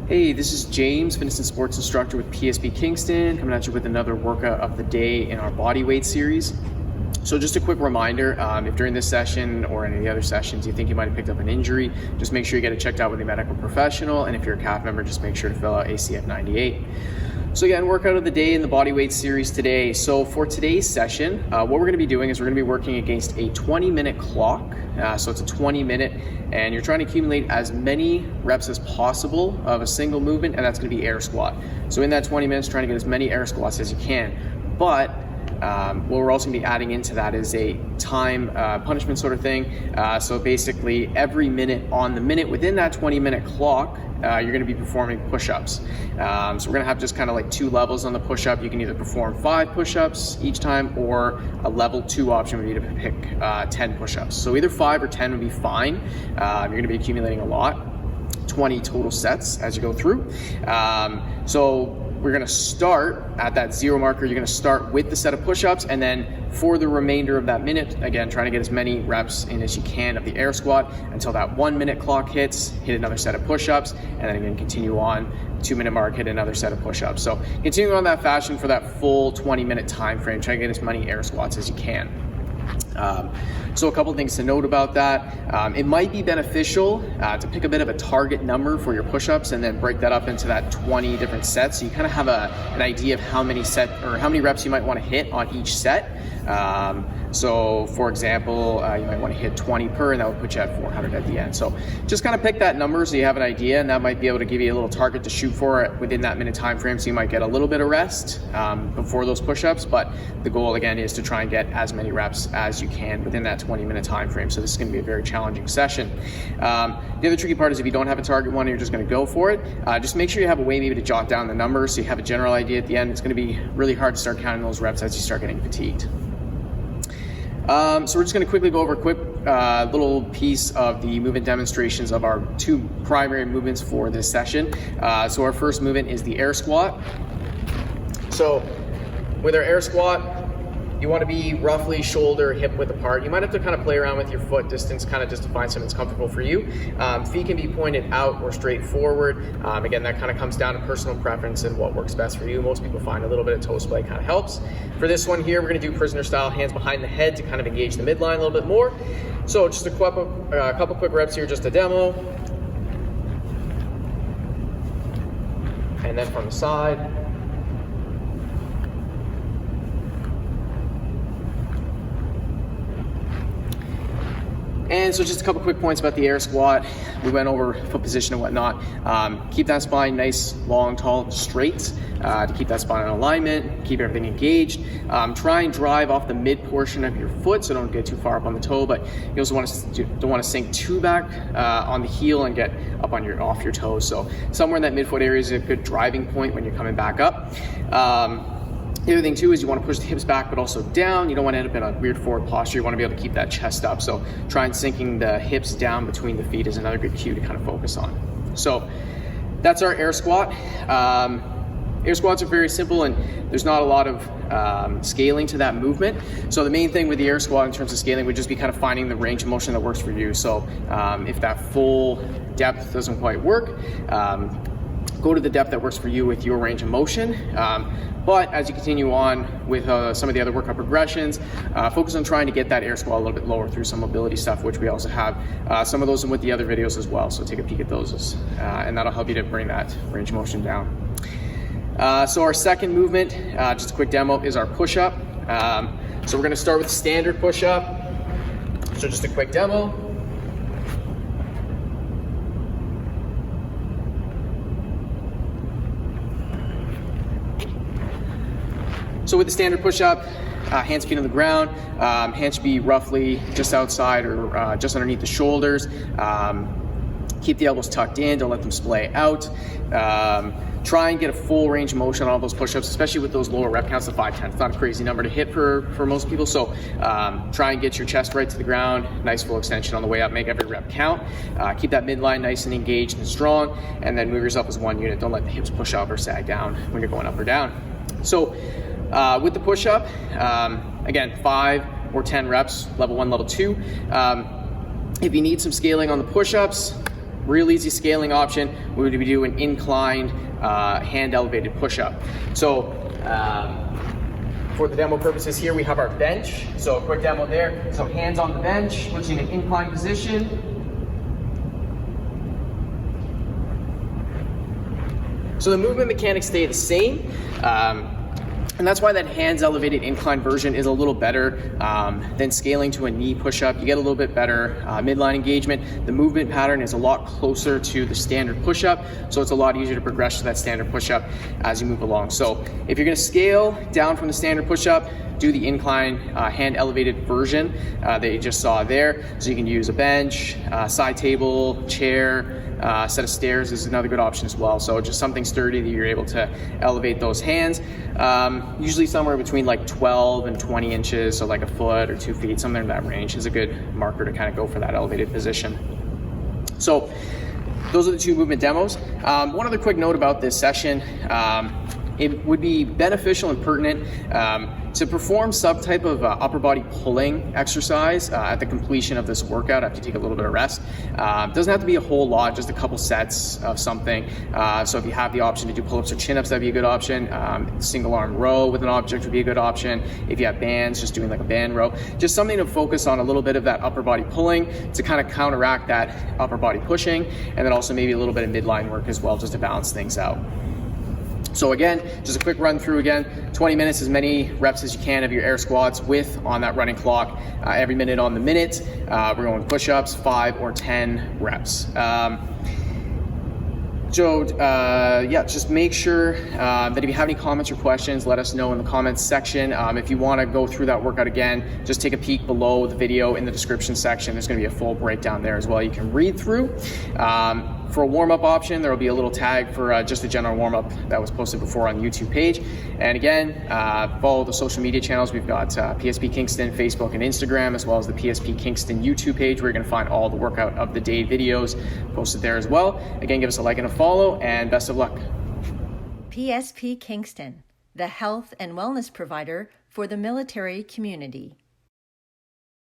Hey, this is James, fitness and sports instructor with PSP Kingston, coming at you with another workout of the day in our body weight series. So just a quick reminder, if during this session or any of the other sessions you think you might have picked up an injury, just make sure you get it checked out with a medical professional. And if you're a CAF member, just make sure to fill out ACF 98. So again, workout of the day in the body weight series today. So for today's session, what we're gonna be doing is we're gonna be working against a 20-minute clock. So it's a 20-minute, and you're trying to accumulate as many reps as possible of a single movement, and that's gonna be air squat. So in that 20 minutes, trying to get as many air squats as you can. But what we're also gonna be adding into that is a time punishment sort of thing. So basically every minute on the minute within that 20-minute clock, you're gonna be performing push-ups. So we're gonna have just kind of like two levels on the push-up. You can either perform 5 push-ups each time, or a level 2 option would be to pick 10 push-ups. So either 5 or 10 would be fine. You're gonna be accumulating a lot, 20 total sets as you go through. So we're gonna start at that 0 marker. You're gonna start with the set of push-ups, and then for the remainder of that minute, again, trying to get as many reps in as you can of the air squat until that 1 minute clock hits, hit another set of push-ups, and then again, continue on, 2-minute mark, hit another set of push-ups. So continue on that fashion for that full 20-minute time frame, try to get as many air squats as you can. So a couple things to note about that. It might be beneficial to pick a bit of a target number for your push-ups and then break that up into that 20 different sets. So you kind of have an idea of how many reps you might want to hit on each set. So for example, you might want to hit 20 per, and that would put you at 400 at the end. So just kind of pick that number so you have an idea, and that might be able to give you a little target to shoot for within that minute time frame. So you might get a little bit of rest before those push-ups, but the goal again is to try and get as many reps as you can within that 20-minute time frame. So this is going to be a very challenging session. The other tricky part is if you don't have a target one, you're just going to go for it. Just make sure you have a way maybe to jot down the numbers so you have a general idea at the end. It's going to be really hard to start counting those reps as you start getting fatigued. So we're just going to quickly go over a quick little piece of the movement demonstrations of our 2 primary movements for this session. So our first movement is the air squat. So with our air squat, you want to be roughly shoulder hip width apart. You might have to kind of play around with your foot distance kind of just to find something that's comfortable for you. Feet can be pointed out or straight forward. Again, that kind of comes down to personal preference and what works best for you. Most people find a little bit of toe splay kind of helps. For this one here, we're going to do prisoner style, hands behind the head to kind of engage the midline a little bit more. So just a couple quick reps here, just a demo. And then from the side. And so just a couple quick points about the air squat. We went over foot position and whatnot. Keep that spine nice, long, tall, and straight to keep that spine in alignment, keep everything engaged. Try and drive off the mid portion of your foot, so don't get too far up on the toe, but you also don't want to sink too back on the heel and get up on off your toes. So somewhere in that midfoot area is a good driving point when you're coming back up. The other thing too is you want to push the hips back but also down. You don't want to end up in a weird forward posture. You want to be able to keep that chest up. So try and sinking the hips down between the feet is another good cue to kind of focus on. So that's our air squat. Air squats are very simple, and there's not a lot of scaling to that movement. So the main thing with the air squat in terms of scaling would just be kind of finding the range of motion that works for you. So if that full depth doesn't quite work, go to the depth that works for you with your range of motion. But as you continue on with some of the other workout progressions, focus on trying to get that air squat a little bit lower through some mobility stuff, which we also have some of those in with the other videos as well. So take a peek at those, and that'll help you to bring that range of motion down. So our second movement, just a quick demo, is our push-up. So we're gonna start with standard push-up. So just a quick demo. So with the standard push-up, hands feet on the ground, hands should be roughly just outside or just underneath the shoulders. Keep the elbows tucked in, don't let them splay out. Try and get a full range of motion on all those push-ups, especially with those lower rep counts of 5-10. It's not a crazy number to hit for most people, so try and get your chest right to the ground, nice full extension on the way up, make every rep count. Keep that midline nice and engaged and strong, and then move yourself as one unit. Don't let the hips push up or sag down when you're going up or down. So with the push-up, again, 5 or 10 reps, level 1, level 2. If you need some scaling on the push-ups, Real easy scaling option would be to do an inclined hand elevated push-up. So for the demo purposes here, we have our bench. So a quick demo there. So hands on the bench, puts you in an inclined position. So the movement mechanics stay the same. And that's why that hands elevated incline version is a little better than scaling to a knee push-up. You get a little bit better midline engagement. The movement pattern is a lot closer to the standard push-up, so it's a lot easier to progress to that standard push-up as you move along. So if you're gonna scale down from the standard push-up, do the incline hand elevated version that you just saw there. So you can use a bench, side table, chair, set of stairs is another good option as well. So just something sturdy that you're able to elevate those hands. Usually somewhere between like 12 and 20 inches, so like a foot or 2 feet, something in that range is a good marker to kind of go for that elevated position. So those are the 2 movement demos. One other quick note about this session. It would be beneficial and pertinent to perform some type of upper body pulling exercise at the completion of this workout after you take a little bit of rest. Doesn't have to be a whole lot, just a couple sets of something. So if you have the option to do pull-ups or chin-ups, that'd be a good option. Single arm row with an object would be a good option. If you have bands, just doing like a band row. Just something to focus on a little bit of that upper body pulling to kind of counteract that upper body pushing, and then also maybe a little bit of midline work as well, just to balance things out. So again, just a quick run through again, 20 minutes, as many reps as you can of your air squats with on that running clock, every minute on the minute. We're going push-ups, 5 or 10 reps. Just make sure that if you have any comments or questions, let us know in the comments section. If you want to go through that workout again, just take a peek below the video in the description section. There's going to be a full breakdown there as well you can read through. For a warm-up option, there will be a little tag for just a general warm-up that was posted before on the YouTube page. And again, follow the social media channels. We've got PSP Kingston, Facebook and Instagram, as well as the PSP Kingston YouTube page, where you're going to find all the workout of the day videos posted there as well. Again, give us a like and a follow, and best of luck. PSP Kingston, the health and wellness provider for the military community.